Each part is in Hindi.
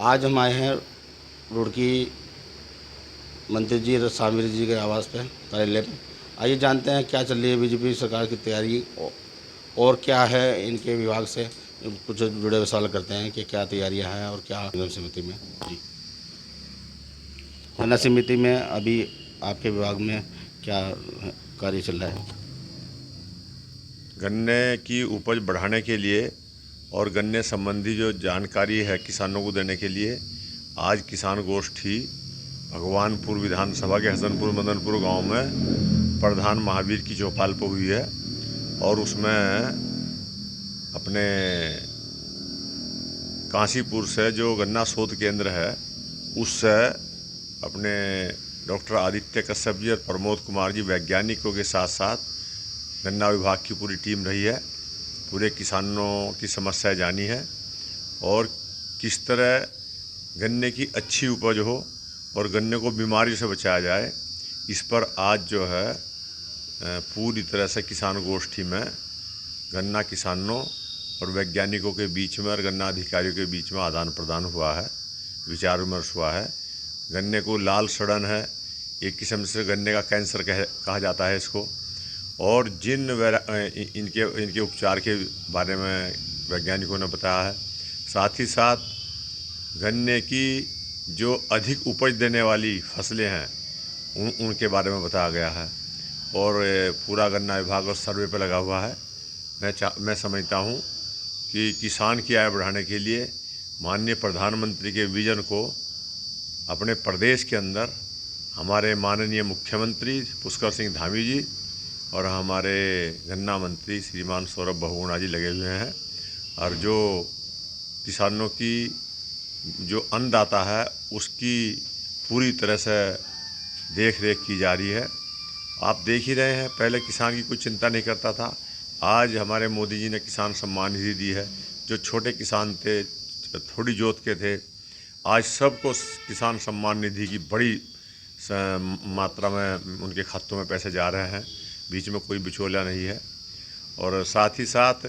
आज हम आए हैं रुड़की मंत्री जी सामिर जी के आवास पे कार्यालय में। आइए जानते हैं क्या चल रही है बीजेपी सरकार की तैयारी और क्या है इनके विभाग से कुछ जुड़े हुए सवाल करते हैं कि क्या तैयारियां हैं और क्या गन्ना समिति में जी गन्ना समिति में अभी आपके विभाग में क्या कार्य चल रहा है। गन्ने की उपज बढ़ाने के लिए और गन्ने संबंधी जो जानकारी है किसानों को देने के लिए आज किसान गोष्ठी भगवानपुर विधानसभा के हसनपुर मदनपुर गांव में प्रधान महावीर की चौपाल पर हुई है। और उसमें अपने काशीपुर से जो गन्ना शोध केंद्र है उससे अपने डॉक्टर आदित्य कश्यप जी और प्रमोद कुमार जी वैज्ञानिकों के साथ साथ गन्ना विभाग की पूरी टीम रही है। पूरे किसानों की समस्याएं जानी है और किस तरह गन्ने की अच्छी उपज हो और गन्ने को बीमारी से बचाया जाए, इस पर आज जो है पूरी तरह से किसान गोष्ठी में गन्ना किसानों और वैज्ञानिकों के बीच में और गन्ना अधिकारियों के बीच में आदान प्रदान हुआ है, विचार विमर्श हुआ है। गन्ने को लाल सड़न है, एक किस्म से गन्ने का कैंसर कहा जाता है इसको, और जिन इनके उपचार के बारे में वैज्ञानिकों ने बताया है। साथ ही साथ गन्ने की जो अधिक उपज देने वाली फसलें हैं उनके बारे में बताया गया है और पूरा गन्ना विभाग और सर्वे पर लगा हुआ है। मैं समझता हूँ कि किसान की आय बढ़ाने के लिए माननीय प्रधानमंत्री के विजन को अपने प्रदेश के अंदर हमारे माननीय मुख्यमंत्री पुष्कर सिंह धामी जी और हमारे गन्ना मंत्री श्रीमान सौरभ बहुगुणा जी लगे हुए हैं। और जो किसानों की जो अन्नदाता है उसकी पूरी तरह से देख रेख की जा रही है। आप देख ही रहे हैं, पहले किसान की कोई चिंता नहीं करता था, आज हमारे मोदी जी ने किसान सम्मान निधि दी है। जो छोटे किसान थे, थोड़ी जोत के थे, आज सबको किसान सम्मान निधि की बड़ी मात्रा में उनके खातों में पैसे जा रहे हैं, बीच में कोई बिचौलिया नहीं है। और साथ ही साथ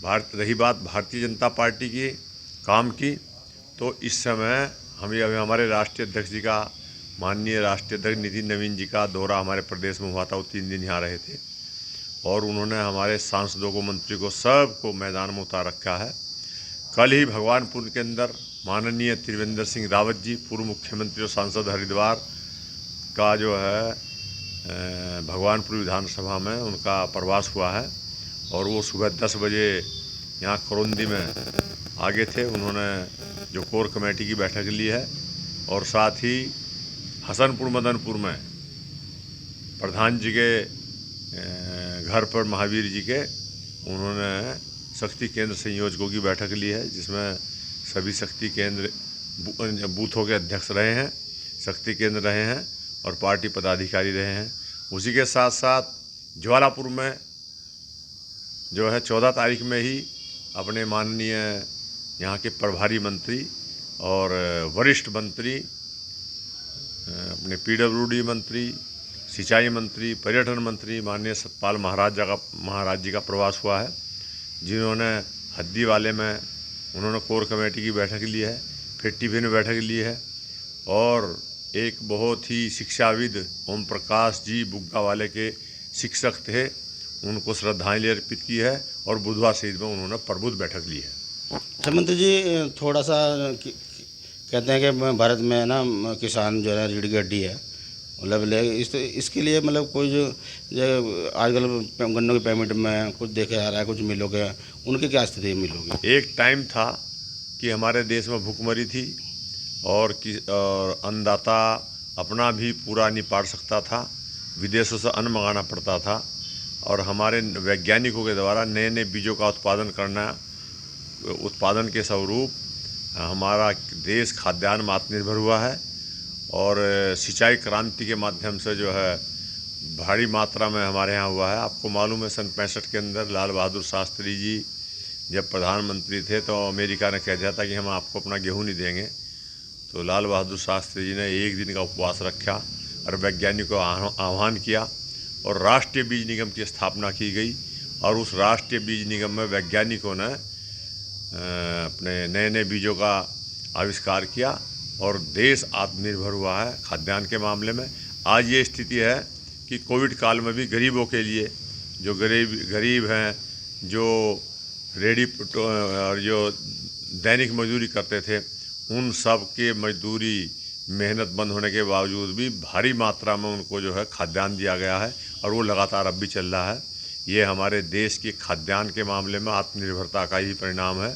रही बात भारतीय जनता पार्टी की काम की, तो इस समय हमारे राष्ट्रीय अध्यक्ष जी का, माननीय राष्ट्रीय अध्यक्ष नितिन नवीन जी का दौरा हमारे प्रदेश में हुआ था। वो 3 दिन यहाँ रहे थे और उन्होंने हमारे सांसदों को, मंत्री को, सबको मैदान में उतार रखा है। कल ही भगवानपुर के अंदर माननीय त्रिवेंद्र सिंह रावत जी, पूर्व मुख्यमंत्री और सांसद हरिद्वार का जो है भगवानपुर विधानसभा में उनका प्रवास हुआ है और वो सुबह 10 बजे यहाँ करौंदी में आगे थे। उन्होंने जो कोर कमेटी की बैठक ली है और साथ ही हसनपुर मदनपुर में प्रधान जी के घर पर महावीर जी के उन्होंने शक्ति केंद्र संयोजकों की बैठक ली है, जिसमें सभी शक्ति केंद्र बूथों के अध्यक्ष रहे हैं, शक्ति केंद्र रहे हैं और पार्टी पदाधिकारी रहे हैं। उसी के साथ साथ ज्वालापुर में जो है 14 तारीख में ही अपने माननीय यहाँ के प्रभारी मंत्री और वरिष्ठ मंत्री, अपने PWD मंत्री, सिंचाई मंत्री, पर्यटन मंत्री माननीय सतपाल महाराज जी का प्रवास हुआ है, जिन्होंने हद्दी वाले में उन्होंने कोर कमेटी की बैठक ली है, फिर टिफिन बैठक ली है और एक बहुत ही शिक्षाविद ओम प्रकाश जी बुग्गा वाले के शिक्षक थे, उनको श्रद्धांजलि अर्पित की है और बुधवार शहीद में उन्होंने प्रबुद्ध बैठक ली है। अच्छा मंत्री जी, थोड़ा सा कहते हैं कि भारत में ना किसान जो है रीढ़ की हड्डी है, मतलब इसके लिए मतलब कोई जो आजकल गन्नों के पेमेंट में कुछ देखे जा रहा है, कुछ मिलों के उनकी क्या स्थिति मिलोगी। एक टाइम था कि हमारे देश में भूखमरी थी और अन्नदाता अपना भी पूरा नहीं पार सकता था, विदेशों से अन्न मंगाना पड़ता था और हमारे वैज्ञानिकों के द्वारा नए नए बीजों का उत्पादन के स्वरूप हमारा देश खाद्यान्न में आत्मनिर्भर हुआ है और सिंचाई क्रांति के माध्यम से जो है भारी मात्रा में हमारे यहाँ हुआ है। आपको मालूम है, सन 65 के अंदर लाल बहादुर शास्त्री जी जब प्रधानमंत्री थे तो अमेरिका ने कह दिया था कि हम आपको अपना गेहूँ नहीं देंगे, तो लाल बहादुर शास्त्री जी ने एक दिन का उपवास रखा और वैज्ञानिकों को आह्वान किया और राष्ट्रीय बीज निगम की स्थापना की गई और उस राष्ट्रीय बीज निगम में वैज्ञानिकों ने अपने नए नए बीजों का आविष्कार किया और देश आत्मनिर्भर हुआ है खाद्यान्न के मामले में। आज ये स्थिति है कि कोविड काल में भी गरीबों के लिए, जो गरीब हैं, जो और जो दैनिक मजदूरी करते थे, उन सब के मजदूरी मेहनत बंद होने के बावजूद भी भारी मात्रा में उनको जो है खाद्यान्न दिया गया है और वो लगातार अब भी चल रहा है। ये हमारे देश की खाद्यान्न के मामले में आत्मनिर्भरता का ही परिणाम है।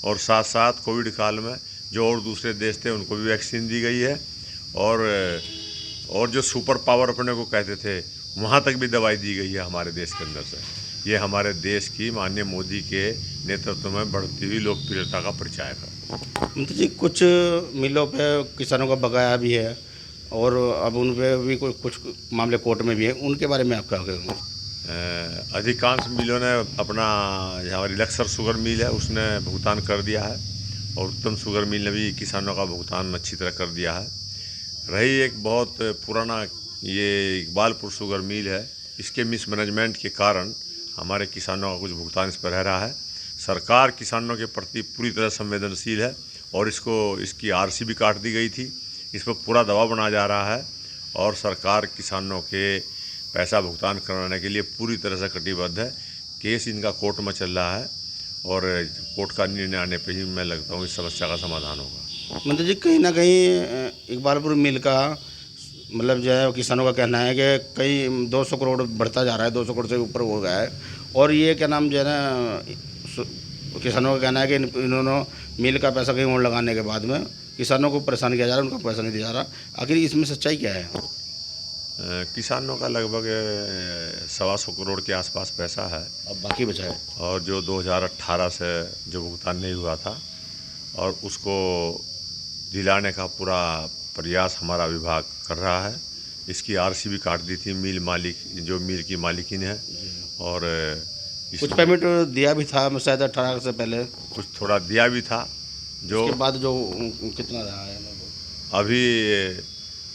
और साथ साथ कोविड काल में जो और दूसरे देश थे उनको भी वैक्सीन दी गई है और जो सुपर पावर अपने को कहते थे वहाँ तक भी दवाई दी गई है हमारे देश के अंदर से। ये हमारे देश की माननीय मोदी के नेतृत्व में बढ़ती हुई लोकप्रियता का परिचायक है। मंत्री जी, कुछ मिलों पे किसानों का बकाया भी है और अब उन पे भी कुछ मामले कोर्ट में भी है, उनके बारे में आप क्या कहेंगे? अधिकांश मिलों ने अपना, हमारी लक्सर शुगर मिल है उसने भुगतान कर दिया है और उत्तम शुगर मिल ने भी किसानों का भुगतान अच्छी तरह कर दिया है। रही एक बहुत पुराना ये इकबालपुर शुगर मिल है, इसके मिसमैनेजमेंट के कारण हमारे किसानों का कुछ भुगतान इस पर रह रहा है। सरकार किसानों के प्रति पूरी तरह संवेदनशील है और इसकी आरसी भी काट दी गई थी। इस पर पूरा दबाव बनाया जा रहा है और सरकार किसानों के पैसा भुगतान कराने के लिए पूरी तरह से कटिबद्ध है। केस इनका कोर्ट में चल रहा है और कोर्ट का निर्णय आने पर ही मैं लगता हूँ इस समस्या का समाधान होगा। मंत्री जी, कहीं ना कहीं इकबालपुर मिल का मतलब जो है किसानों का कहना है कि कहीं 200 करोड़ बढ़ता जा रहा है, 200 करोड़ से ऊपर हो गया है और ये क्या नाम जो है ना, किसानों का कहना है कि इन्होंने मिल का पैसा कहीं और लगाने के बाद में किसानों को परेशान किया जा रहा है, उनका पैसा नहीं दिया जा रहा। आखिर इसमें सच्चाई क्या है? किसानों का लगभग 125 करोड़ के आसपास पैसा है अब बाकी बचा है और जो 2018 से जो भुगतान नहीं हुआ था और उसको दिलाने का पूरा प्रयास हमारा विभाग कर रहा है। इसकी आरसी भी काट दी थी मिल की मालिकिन है और कुछ पेमेंट दिया भी था शायद 18 से पहले, कुछ थोड़ा दिया भी था। जो उसके बाद जो कितना रहा है अभी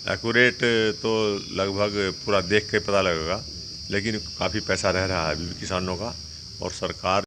एक्यूरेट तो लगभग पूरा देख के पता लगेगा, लेकिन काफ़ी पैसा रह रहा है अभी भी किसानों का और सरकार